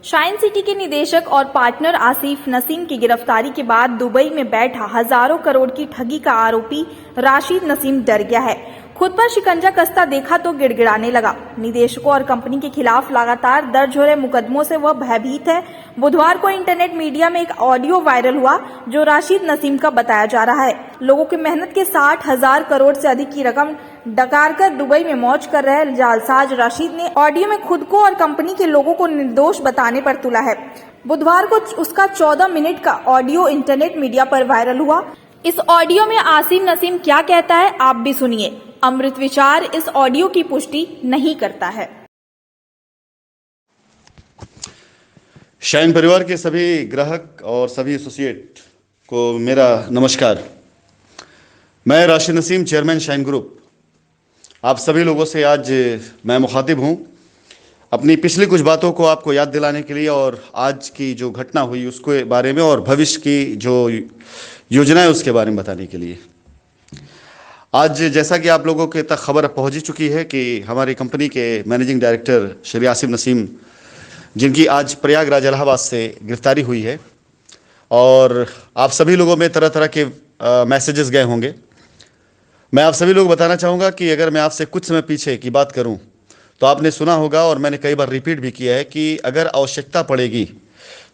Shine city के निदेशक और पार्टनर आसिफ नसीम की गिरफ्तारी के बाद दुबई में बैठा हजारों करोड़ की ठगी का आरोपी राशिद नसीम डर गया है। खुद पर शिकंजा कसता देखा तो गिड़गिड़ाने लगा। निदेशकों और कंपनी के खिलाफ लगातार दर्ज हो रहे मुकदमों से वह भयभीत है। बुधवार को इंटरनेट मीडिया में एक ऑडियो वायरल हुआ जो राशिद नसीम का बताया जा रहा है। लोगों की मेहनत के 60,000 करोड़ से अधिक की रकम डकार कर दुबई में मौज कर रहे जालसाज राशिद ने ऑडियो में खुद को और कंपनी के लोगों को निर्दोष बताने पर तुला है। बुधवार को उसका 14 मिनट का ऑडियो इंटरनेट मीडिया पर वायरल हुआ। इस ऑडियो में आसिफ नसीम क्या कहता है आप भी सुनिए। अमृत विचार इस ऑडियो की पुष्टि नहीं करता है। शाइन परिवार के सभी ग्राहक और सभी एसोसिएट को मेरा नमस्कार। मैं Rashid Naseem, chairman shine group, आप सभी लोगों से आज मैं मुखातिब हूं अपनी पिछली कुछ बातों को आपको याद दिलाने के लिए और आज की जो घटना हुई उसके बारे में और भविष्य की जो योजना है उसके बारे में बताने के लिए। आज जैसा कि आप लोगों के तक खबर पहुंच चुकी है कि हमारी कंपनी के मैनेजिंग डायरेक्टर श्री आसिफ नसीम, जिनकी आज प्रयागराज इलाहाबाद से गिरफ्तारी हुई है, और आप सभी लोगों में तरह तरह के मैसेजेस गए होंगे। मैं आप सभी लोग बताना चाहूँगा कि अगर मैं आपसे कुछ समय पीछे की बात करूँ तो आपने सुना होगा और मैंने कई बार रिपीट भी किया है कि अगर आवश्यकता पड़ेगी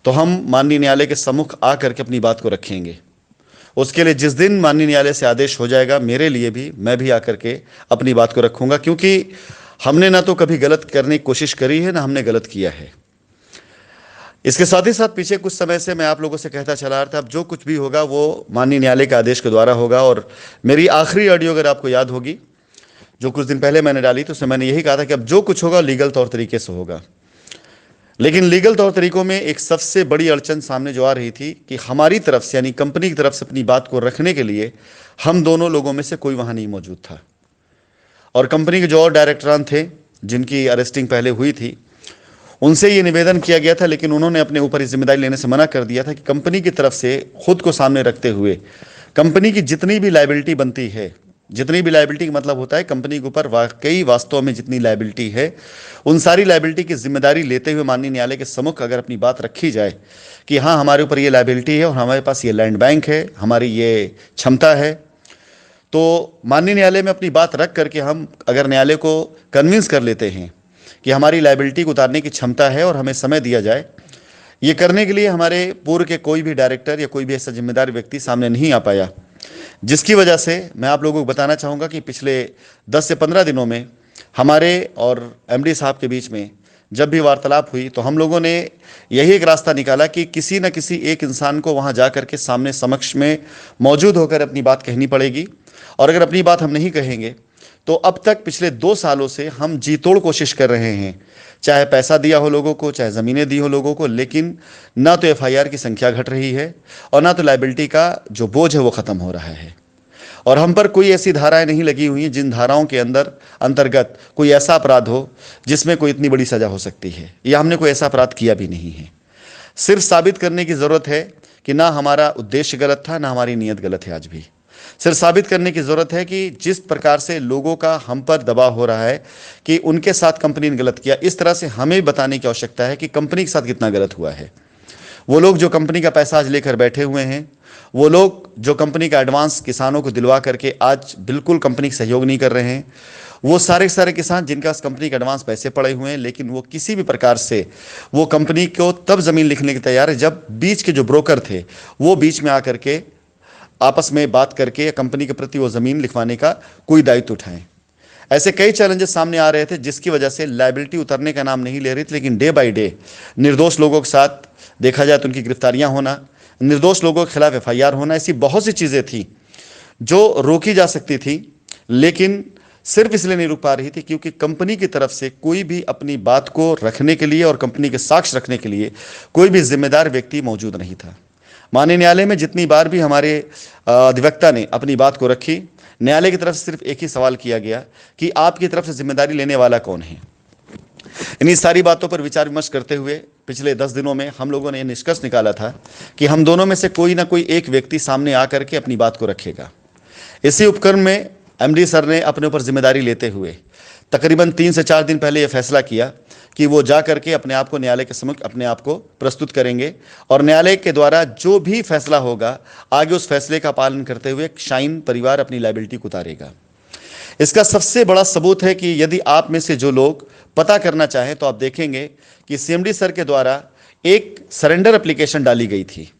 तो हम माननीय न्यायालय के सम्मुख आकर के अपनी बात को रखेंगे। उसके लिए जिस दिन माननीय न्यायालय से आदेश हो जाएगा, मेरे लिए भी मैं भी आकर के अपनी बात को रखूंगा, क्योंकि हमने ना तो कभी गलत करने की कोशिश करी है ना हमने गलत किया है। इसके साथ ही साथ पीछे कुछ समय से मैं आप लोगों से कहता चला रहा था, अब जो कुछ भी होगा वो माननीय न्यायालय के आदेश के द्वारा होगा। और मेरी आखिरी ऑडियो अगर आपको याद होगी जो कुछ दिन पहले मैंने डाली, तो उसमें मैंने यही कहा था कि अब जो कुछ होगा लीगल तौर तरीके से होगा। लेकिन लीगल तौर तरीकों में एक सबसे बड़ी अड़चन सामने जो आ रही थी कि हमारी तरफ से यानी कंपनी की तरफ से अपनी बात को रखने के लिए हम दोनों लोगों में से कोई वहाँ नहीं मौजूद था। और कंपनी के जो और डायरेक्टरान थे जिनकी अरेस्टिंग पहले हुई थी, उनसे ये निवेदन किया गया था, लेकिन उन्होंने अपने ऊपर इस जिम्मेदारी लेने से मना कर दिया था कि कंपनी की तरफ से खुद को सामने रखते हुए कंपनी की जितनी भी लायबिलिटी बनती है, जितनी भी लायबिलिटी का मतलब होता है कंपनी के ऊपर वाकई वास्तव में जितनी लायबिलिटी है, उन सारी लायबिलिटी की जिम्मेदारी लेते हुए माननीय न्यायालय के सम्मुख अगर अपनी बात रखी जाए कि हाँ हमारे ऊपर ये लायबिलिटी है और हमारे पास ये लैंड बैंक है, हमारी ये क्षमता है, तो माननीय न्यायालय में अपनी बात रख करके हम अगर न्यायालय को कन्विंस कर लेते हैं कि हमारी लायबिलिटी को उतारने की क्षमता है और हमें समय दिया जाए, ये करने के लिए हमारे पूर्व के कोई भी डायरेक्टर या कोई भी ऐसा जिम्मेदार व्यक्ति सामने नहीं आ पाया, जिसकी वजह से मैं आप लोगों को बताना चाहूँगा कि पिछले 10 से 15 दिनों में हमारे और एमडी साहब के बीच में जब भी वार्तालाप हुई तो हम लोगों ने यही एक रास्ता निकाला कि किसी न किसी एक इंसान को वहाँ जा कर के सामने समक्ष में मौजूद होकर अपनी बात कहनी पड़ेगी। और अगर अपनी बात हम नहीं कहेंगे तो अब तक पिछले 2 सालों से हम जी तोड़ कोशिश कर रहे हैं, चाहे पैसा दिया हो लोगों को, चाहे ज़मीनें दी हो लोगों को, लेकिन ना तो एफआईआर की संख्या घट रही है और ना तो लायबिलिटी का जो बोझ है वो ख़त्म हो रहा है। और हम पर कोई ऐसी धाराएं नहीं लगी हुई हैं जिन धाराओं के अंतर्गत कोई ऐसा अपराध हो जिसमें कोई इतनी बड़ी सज़ा हो सकती है, या हमने कोई ऐसा अपराध किया भी नहीं है। सिर्फ साबित करने की ज़रूरत है कि ना हमारा उद्देश्य गलत था, ना हमारी नीयत गलत है। आज भी सिर्फ साबित करने की ज़रूरत है कि जिस प्रकार से लोगों का हम पर दबाव हो रहा है कि उनके साथ कंपनी ने गलत किया, इस तरह से हमें बताने की आवश्यकता है कि कंपनी के साथ कितना गलत हुआ है। वो लोग जो कंपनी का पैसा आज लेकर बैठे हुए हैं, वो लोग जो कंपनी का एडवांस किसानों को दिलवा करके आज बिल्कुल कंपनी का सहयोग नहीं कर रहे हैं, वो सारे सारे किसान जिनका कंपनी के एडवांस पैसे पड़े हुए हैं, लेकिन वो किसी भी प्रकार से वो कंपनी को तब ज़मीन लिखने के तैयार है जब बीच के जो ब्रोकर थे वो बीच में आकर के आपस में बात करके कंपनी के प्रति वो ज़मीन लिखवाने का कोई दायित्व उठाएं। ऐसे कई चैलेंजेस सामने आ रहे थे जिसकी वजह से लायबिलिटी उतरने का नाम नहीं ले रही थी, लेकिन डे बाय डे निर्दोष लोगों के साथ देखा जाए तो उनकी गिरफ्तारियां होना, निर्दोष लोगों के खिलाफ एफआईआर होना, ऐसी बहुत सी चीज़ें थी जो रोकी जा सकती थी, लेकिन सिर्फ इसलिए नहीं रुक पा रही थी क्योंकि कंपनी की तरफ से कोई भी अपनी बात को रखने के लिए और कंपनी के साक्ष्य रखने के लिए कोई भी जिम्मेदार व्यक्ति मौजूद नहीं था। माननीय न्यायालय में जितनी बार भी हमारे अधिवक्ता ने अपनी बात को रखी, न्यायालय की तरफ से सिर्फ एक ही सवाल किया गया कि आपकी तरफ से जिम्मेदारी लेने वाला कौन है। इन्हीं सारी बातों पर विचार विमर्श करते हुए पिछले 10 दिनों में हम लोगों ने निष्कर्ष निकाला था कि हम दोनों में से कोई ना कोई एक व्यक्ति सामने आकर के अपनी बात को रखेगा। इसी उपक्रम में एमडी सर ने अपने ऊपर जिम्मेदारी लेते हुए तकरीबन 3 से 4 दिन पहले यह फैसला किया कि वो जा करके अपने आप को न्यायालय के समक्ष अपने आप को प्रस्तुत करेंगे और न्यायालय के द्वारा जो भी फैसला होगा आगे उस फैसले का पालन करते हुए शाइन परिवार अपनी लायबिलिटी को उतारेगा। इसका सबसे बड़ा सबूत है कि यदि आप में से जो लोग पता करना चाहें तो आप देखेंगे कि सीएमडी सर के द्वारा एक सरेंडर एप्लीकेशन डाली गई थी।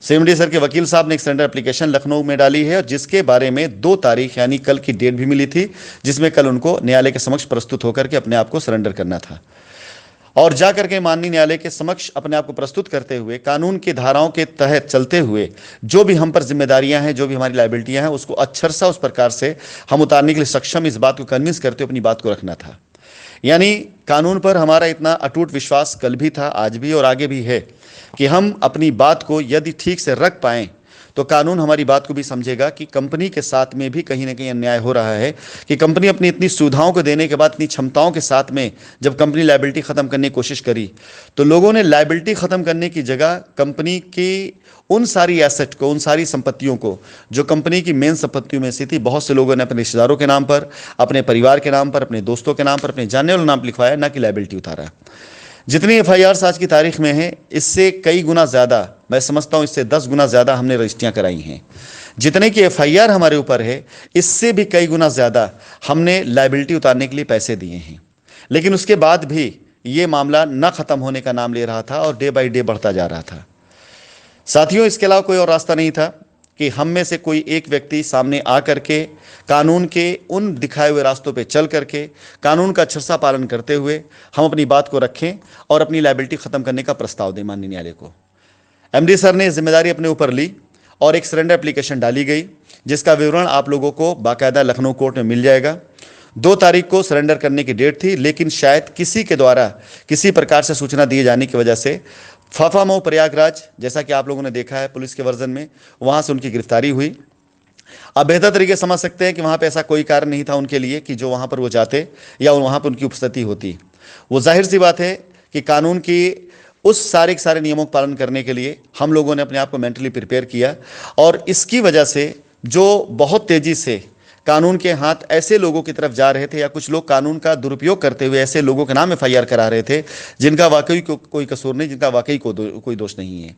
सीएमडी सर के वकील साहब ने एक सरेंडर एप्लीकेशन लखनऊ में डाली है और जिसके बारे में 2 तारीख यानी कल की डेट भी मिली थी, जिसमें कल उनको न्यायालय के समक्ष प्रस्तुत होकर के अपने आप को सरेंडर करना था और जाकर के माननीय न्यायालय के समक्ष अपने आप को प्रस्तुत करते हुए कानून की धाराओं के तहत चलते हुए जो भी हम पर जिम्मेदारियां हैं, जो भी हमारी लायबिलिटियां हैं, उसको अक्षरशः उस प्रकार से हम उतारने के लिए सक्षम, इस बात को कन्विंस करते हुए अपनी बात को रखना था। यानी कानून पर हमारा इतना अटूट विश्वास कल भी था, आज भी और आगे भी है कि हम अपनी बात को यदि ठीक से रख पाएं तो कानून हमारी बात को भी समझेगा कि कंपनी के साथ में भी कहीं ना कहीं अन्याय हो रहा है कि कंपनी अपनी इतनी सुविधाओं को देने के बाद, इतनी क्षमताओं के साथ में जब कंपनी लायबिलिटी ख़त्म करने की कोशिश करी तो लोगों ने लायबिलिटी ख़त्म करने की जगह कंपनी की उन सारी एसेट को, उन सारी संपत्तियों को जो कंपनी की मेन संपत्तियों में से थी, बहुत से लोगों ने अपने रिश्तेदारों के नाम पर, अपने परिवार के नाम पर, अपने दोस्तों के नाम पर, अपने जानने वालों नाम लिखवाया, ना कि लायबिलिटी उतारा। जितनी एफआईआर आज की तारीख में है इससे कई गुना ज़्यादा, मैं समझता हूँ इससे 10 गुना ज़्यादा हमने रजिस्ट्रियाँ कराई हैं। जितने की एफआईआर हमारे ऊपर है इससे भी कई गुना ज़्यादा हमने लायबिलिटी उतारने के लिए पैसे दिए हैं। लेकिन उसके बाद भी ये मामला न ख़त्म होने का नाम ले रहा था और डे बाई डे बढ़ता जा रहा था। साथियों, इसके अलावा कोई और रास्ता नहीं था कि हम में से कोई एक व्यक्ति सामने आ करके कानून के उन दिखाए हुए रास्तों पे चल करके कानून का अक्षरशः पालन करते हुए हम अपनी बात को रखें और अपनी लायबिलिटी ख़त्म करने का प्रस्ताव दें माननीय न्यायालय को। एमडी सर ने जिम्मेदारी अपने ऊपर ली और एक सरेंडर एप्लीकेशन डाली गई जिसका विवरण आप लोगों को बाकायदा लखनऊ कोर्ट में मिल जाएगा। 2 तारीख को सरेंडर करने की डेट थी, लेकिन शायद किसी के द्वारा किसी प्रकार से सूचना दिए जाने की वजह से फाफामऊ प्रयागराज, जैसा कि आप लोगों ने देखा है पुलिस के वर्जन में, वहाँ से उनकी गिरफ्तारी हुई। अब बेहतर तरीके समझ सकते हैं कि वहाँ पे ऐसा कोई कारण नहीं था उनके लिए कि जो वहाँ पर वो जाते या वहाँ पर उनकी उपस्थिति होती। वो जाहिर सी बात है कि कानून की उस सारे के सारे नियमों का पालन करने के लिए हम लोगों ने अपने आप को मेंटली प्रिपेयर किया और इसकी वजह से जो बहुत तेज़ी से कानून के हाथ ऐसे लोगों की तरफ जा रहे थे या कुछ लोग कानून का दुरुपयोग करते हुए ऐसे लोगों के नाम एफआईआर करा रहे थे जिनका वाकई कोई कसूर नहीं, जिनका वाकई कोई दोष नहीं है,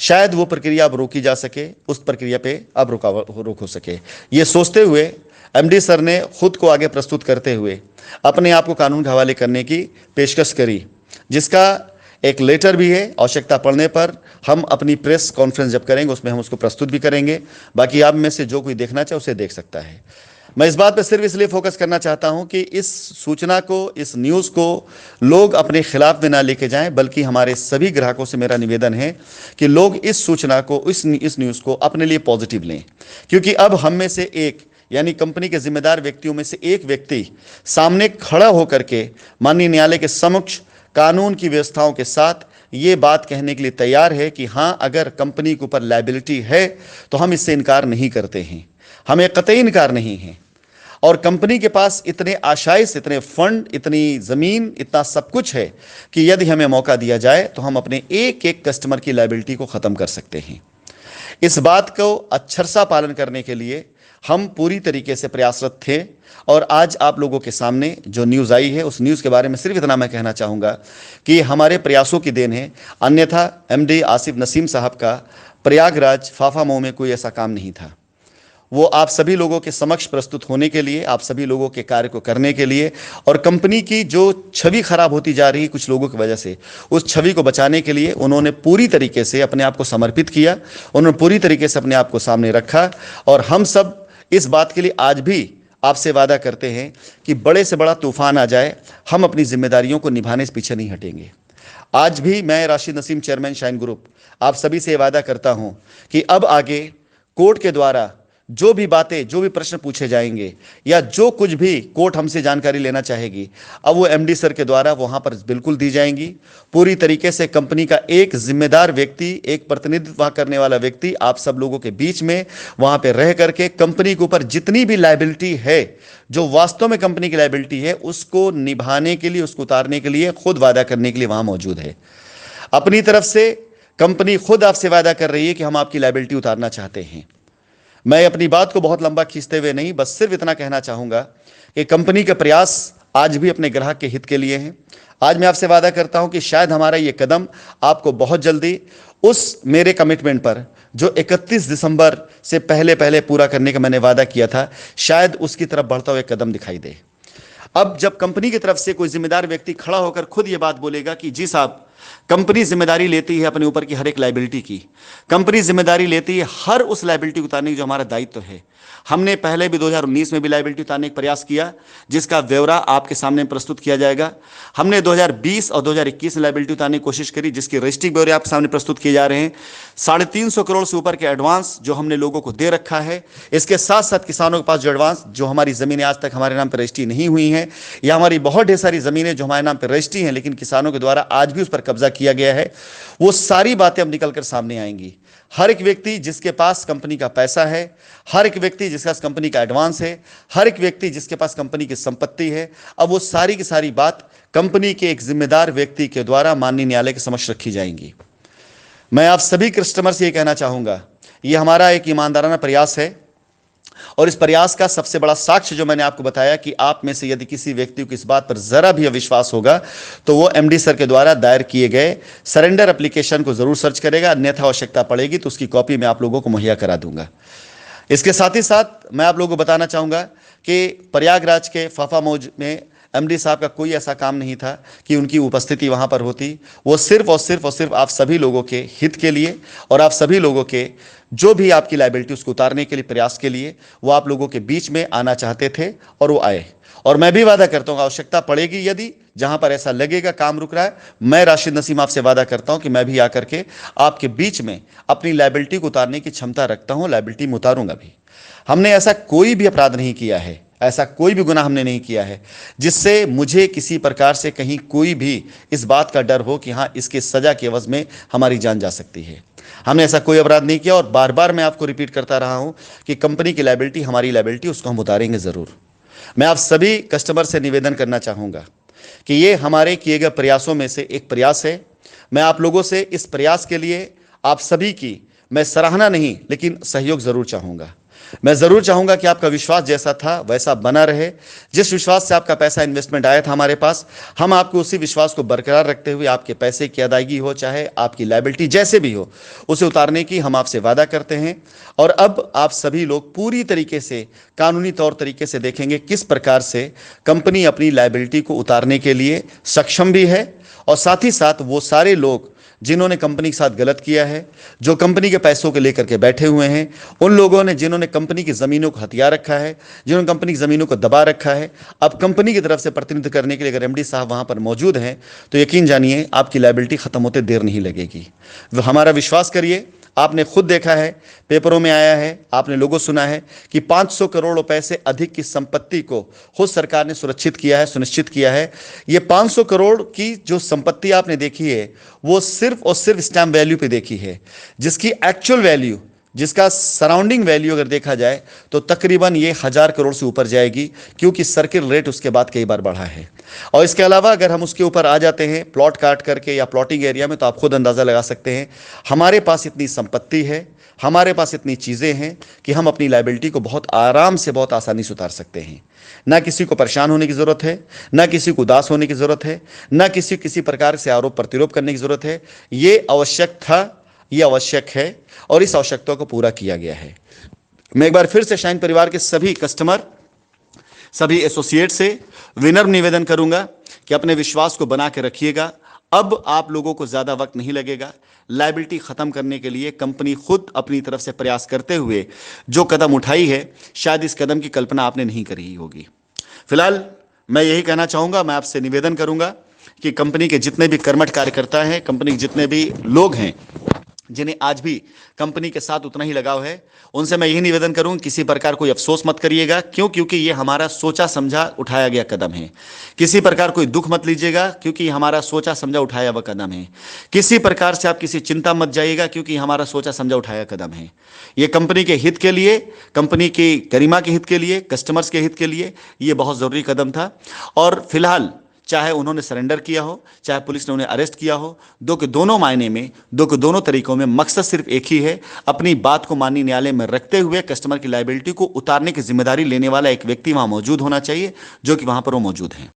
शायद वो प्रक्रिया अब रोकी जा सके, उस प्रक्रिया पे अब रोक हो सके। ये सोचते हुए एमडी सर ने खुद को आगे प्रस्तुत करते हुए अपने आप को कानून के हवाले करने की पेशकश करी, जिसका एक लेटर भी है। आवश्यकता पड़ने पर हम अपनी प्रेस कॉन्फ्रेंस जब करेंगे उसमें हम उसको प्रस्तुत भी करेंगे। बाकी आप में से जो कोई देखना चाहे उसे देख सकता है। मैं इस बात पर सिर्फ इसलिए फोकस करना चाहता हूं कि इस सूचना को, इस न्यूज़ को लोग अपने खिलाफ में ना लेके जाएं, बल्कि हमारे सभी ग्राहकों से मेरा निवेदन है कि लोग इस सूचना को, इस न्यूज़ को अपने लिए पॉजिटिव लें, क्योंकि अब हम में से एक यानी कंपनी के जिम्मेदार व्यक्तियों में से एक व्यक्ति सामने खड़ा होकर के माननीय न्यायालय के समक्ष कानून की व्यवस्थाओं के साथ ये बात कहने के लिए तैयार है कि हाँ, अगर कंपनी के ऊपर लायबिलिटी है तो हम इससे इनकार नहीं करते हैं, हमें कतई इनकार नहीं है। और कंपनी के पास इतने आशाइश, इतने फंड, इतनी ज़मीन, इतना सब कुछ है कि यदि हमें मौका दिया जाए तो हम अपने एक एक कस्टमर की लायबिलिटी को ख़त्म कर सकते हैं। इस बात को अक्षरशः पालन करने के लिए हम पूरी तरीके से प्रयासरत थे और आज आप लोगों के सामने जो न्यूज़ आई है उस न्यूज़ के बारे में सिर्फ इतना मैं कहना चाहूँगा कि हमारे प्रयासों की देन है, अन्यथा एमडी आसिफ नसीम साहब का प्रयागराज फाफामऊ में कोई ऐसा काम नहीं था। वो आप सभी लोगों के समक्ष प्रस्तुत होने के लिए, आप सभी लोगों के कार्य को करने के लिए और कंपनी की जो छवि खराब होती जा रही कुछ लोगों की वजह से, उस छवि को बचाने के लिए उन्होंने पूरी तरीके से अपने आप को समर्पित किया, उन्होंने पूरी तरीके से अपने आप को सामने रखा। और हम सब इस बात के लिए आज भी आपसे वादा करते हैं कि बड़े से बड़ा तूफान आ जाए, हम अपनी जिम्मेदारियों को निभाने से पीछे नहीं हटेंगे। आज भी मैं Rashid Naseem, chairman shine group, आप सभी से वादा करता हूं कि अब आगे कोर्ट के द्वारा जो भी बातें, जो भी प्रश्न पूछे जाएंगे या जो कुछ भी कोर्ट हमसे जानकारी लेना चाहेगी, अब वो एमडी सर के द्वारा वहाँ पर बिल्कुल दी जाएंगी। पूरी तरीके से कंपनी का एक जिम्मेदार व्यक्ति, एक प्रतिनिधित्व करने वाला व्यक्ति आप सब लोगों के बीच में वहाँ पे रह करके कंपनी के ऊपर जितनी भी लायबिलिटी है, जो वास्तव में कंपनी की लायबिलिटी है, उसको निभाने के लिए, उसको उतारने के लिए खुद वादा करने के लिए वहाँ मौजूद है। अपनी तरफ से कंपनी खुद आपसे वादा कर रही है कि हम आपकी लायबिलिटी उतारना चाहते हैं। मैं अपनी बात को बहुत लंबा खींचते हुए नहीं, बस सिर्फ इतना कहना चाहूँगा कि कंपनी के प्रयास आज भी अपने ग्राहक के हित के लिए हैं, आज मैं आपसे वादा करता हूं कि शायद हमारा ये कदम आपको बहुत जल्दी उस मेरे कमिटमेंट पर जो 31 दिसंबर से पहले पहले पूरा करने का मैंने वादा किया था, शायद उसकी तरफ बढ़ता हुआ एक कदम दिखाई दे। अब जब कंपनी की तरफ से कोई जिम्मेदार व्यक्ति खड़ा होकर खुद ये बात बोलेगा कि जी साहब, कंपनी जिम्मेदारी लेती है अपने ऊपर की हर एक लायबिलिटी की, कंपनी जिम्मेदारी लेती है हर उस लायबिलिटी उतारने की जो हमारा दायित्व है। हमने पहले भी 2019 में भी लायबिलिटी उतारने का प्रयास किया, जिसका ब्यौरा आपके सामने प्रस्तुत किया जाएगा। हमने 2020 और 2021 में लायबिलिटी उतारने की कोशिश करी, जिसके रजिस्ट्री ब्यौरे आपके सामने प्रस्तुत किए जा रहे हैं। 350 करोड़ से ऊपर के एडवांस जो हमने लोगों को दे रखा है, इसके साथ साथ किसानों के पास जो एडवांस, जो हमारी जमीनें आज तक हमारे नाम पर रजिस्ट्री नहीं हुई हैं, या हमारी बहुत ढेर सारी जमीनें जो हमारे नाम पर रजिस्ट्री हैं लेकिन किसानों के द्वारा आज भी उस पर कब्जा किया गया है, वो सारी बातें अब निकलकर सामने आएंगी। हर एक व्यक्ति जिसके पास कंपनी का पैसा है, हर एक व्यक्ति जिसके पास कंपनी का एडवांस है, हर एक व्यक्ति जिसके पास कंपनी की संपत्ति है, अब वो सारी की सारी बात कंपनी के एक जिम्मेदार व्यक्ति के द्वारा माननीय न्यायालय के समक्ष रखी जाएंगी। मैं आप सभी कस्टमर से ये कहना चाहूंगा, ये हमारा एक ईमानदाराना प्रयास है और इस प्रयास का सबसे बड़ा साक्ष्य जो मैंने आपको बताया कि आप में से यदि किसी व्यक्ति को इस बात पर जरा भी अविश्वास होगा तो वो एमडी सर के द्वारा दायर किए गए सरेंडर एप्लीकेशन को जरूर सर्च करेगा, अन्यथा आवश्यकता पड़ेगी तो उसकी कॉपी मैं आप लोगों को मुहैया करा दूंगा। इसके साथ ही साथ मैं आप लोगों को बताना चाहूंगा कि प्रयागराज के फाफा मौज में एमडी साहब का कोई ऐसा काम नहीं था कि उनकी उपस्थिति वहां पर होती। वो सिर्फ और सिर्फ आप सभी लोगों के हित के लिए और आप सभी लोगों के जो भी आपकी लायबिलिटी उसको उतारने के लिए प्रयास के लिए वो आप लोगों के बीच में आना चाहते थे और वो आए। और मैं भी वादा करता हूँ, आवश्यकता पड़ेगी यदि जहां पर ऐसा लगेगा काम रुक रहा है, मैं राशिद नसीम आपसे वादा करता हूं कि मैं भी आकर के आपके बीच में अपनी लायबिलिटी को उतारने की क्षमता रखता हूं, लायबिलिटी में उतारूंगा भी। हमने ऐसा कोई भी अपराध नहीं किया है, ऐसा कोई भी गुनाह हमने नहीं किया है जिससे मुझे किसी प्रकार से कहीं कोई भी इस बात का डर हो कि हाँ, इसके सजा के एवज में हमारी जान जा सकती है। हमने ऐसा कोई अपराध नहीं किया और बार बार मैं आपको रिपीट करता रहा हूं कि कंपनी की लायबिलिटी हमारी लायबिलिटी, उसको हम उतारेंगे जरूर। मैं आप सभी कस्टमर से निवेदन करना चाहूंगा कि ये हमारे किए गए प्रयासों में से एक प्रयास है। मैं आप लोगों से इस प्रयास के लिए आप सभी की मैं सराहना नहीं लेकिन सहयोग जरूर चाहूंगा। मैं जरूर चाहूंगा कि आपका विश्वास जैसा था वैसा बना रहे। जिस विश्वास से आपका पैसा इन्वेस्टमेंट आया था हमारे पास, हम आपको उसी विश्वास को बरकरार रखते हुए आपके पैसे की अदायगी हो, चाहे आपकी लायबिलिटी जैसे भी हो, उसे उतारने की हम आपसे वादा करते हैं। और अब आप सभी लोग पूरी तरीके से कानूनी तौर तरीके से देखेंगे किस प्रकार से कंपनी अपनी लायबिलिटी को उतारने के लिए सक्षम भी है और साथ ही साथ वो सारे लोग जिन्होंने कंपनी के साथ गलत किया है, जो कंपनी के पैसों को लेकर के बैठे हुए हैं, उन लोगों ने जिन्होंने कंपनी की ज़मीनों को हथिया रखा है, जिन्होंने कंपनी की ज़मीनों को दबा रखा है, अब कंपनी की तरफ से प्रतिनिधित्व करने के लिए अगर एमडी साहब वहां पर मौजूद हैं तो यकीन जानिए आपकी लायबिलिटी ख़त्म होते देर नहीं लगेगी। हमारा विश्वास करिए, आपने खुद देखा है, पेपरों में आया है, आपने लोगों सुना है कि 500 करोड़ रुपए से अधिक की संपत्ति को खुद सरकार ने सुरक्षित किया है, सुनिश्चित किया है। ये 500 करोड़ की जो संपत्ति आपने देखी है वो सिर्फ और सिर्फ स्टैम्प वैल्यू पे देखी है, जिसकी एक्चुअल वैल्यू, जिसका सराउंडिंग वैल्यू अगर देखा जाए तो तकरीबन ये 1000 करोड़ से ऊपर जाएगी, क्योंकि सर्किल रेट उसके बाद कई बार बढ़ा है। और इसके अलावा अगर हम उसके ऊपर आ जाते हैं प्लॉट काट करके या प्लॉटिंग एरिया में, तो आप खुद अंदाज़ा लगा सकते हैं हमारे पास इतनी संपत्ति है, हमारे पास इतनी चीज़ें हैं कि हम अपनी लायबिलिटी को बहुत आराम से, बहुत आसानी से उतार सकते हैं। ना किसी को परेशान होने की ज़रूरत है, ना किसी को उदास होने की ज़रूरत है, ना किसी प्रकार से आरोप प्रतिरोप करने की ज़रूरत है। ये आवश्यक था, ये आवश्यक है और इस आवश्यकता को पूरा किया गया है। मैं एक बार फिर से शाइन परिवार के सभी कस्टमर, सभी एसोसिएट से विनम्र निवेदन करूंगा कि अपने विश्वास को बना के रखिएगा। अब आप लोगों को ज़्यादा वक्त नहीं लगेगा। लायबिलिटी ख़त्म करने के लिए कंपनी खुद अपनी तरफ से प्रयास करते हुए जो कदम उठाई है, शायद इस कदम की कल्पना आपने नहीं करी होगी। फिलहाल मैं यही कहना चाहूँगा, मैं आपसे निवेदन करूँगा कि कंपनी के जितने भी कर्मठ कार्यकर्ता हैं, कंपनी के जितने भी लोग हैं जिन्हें आज भी कंपनी के साथ उतना ही लगाव है, उनसे मैं यही निवेदन करूं, किसी प्रकार कोई अफसोस मत करिएगा, क्योंकि ये हमारा सोचा समझा उठाया गया कदम है। किसी प्रकार कोई दुख मत लीजिएगा, क्योंकि हमारा सोचा समझा उठाया हुआ कदम है। किसी प्रकार से आप किसी चिंता मत जाइएगा, क्योंकि हमारा सोचा समझा उठाया कदम है। ये कंपनी के हित के लिए, कंपनी की गरिमा के हित के लिए, कस्टमर्स के हित के लिए ये बहुत ज़रूरी कदम था। और फिलहाल चाहे उन्होंने सरेंडर किया हो, चाहे पुलिस ने उन्हें अरेस्ट किया हो, दो के दोनों मायने में, दो के दोनों तरीकों में मकसद सिर्फ एक ही है, अपनी बात को माननीय न्यायालय में रखते हुए कस्टमर की लायबिलिटी को उतारने की जिम्मेदारी लेने वाला एक व्यक्ति वहां मौजूद होना चाहिए, जो कि वहां पर वो मौजूद है।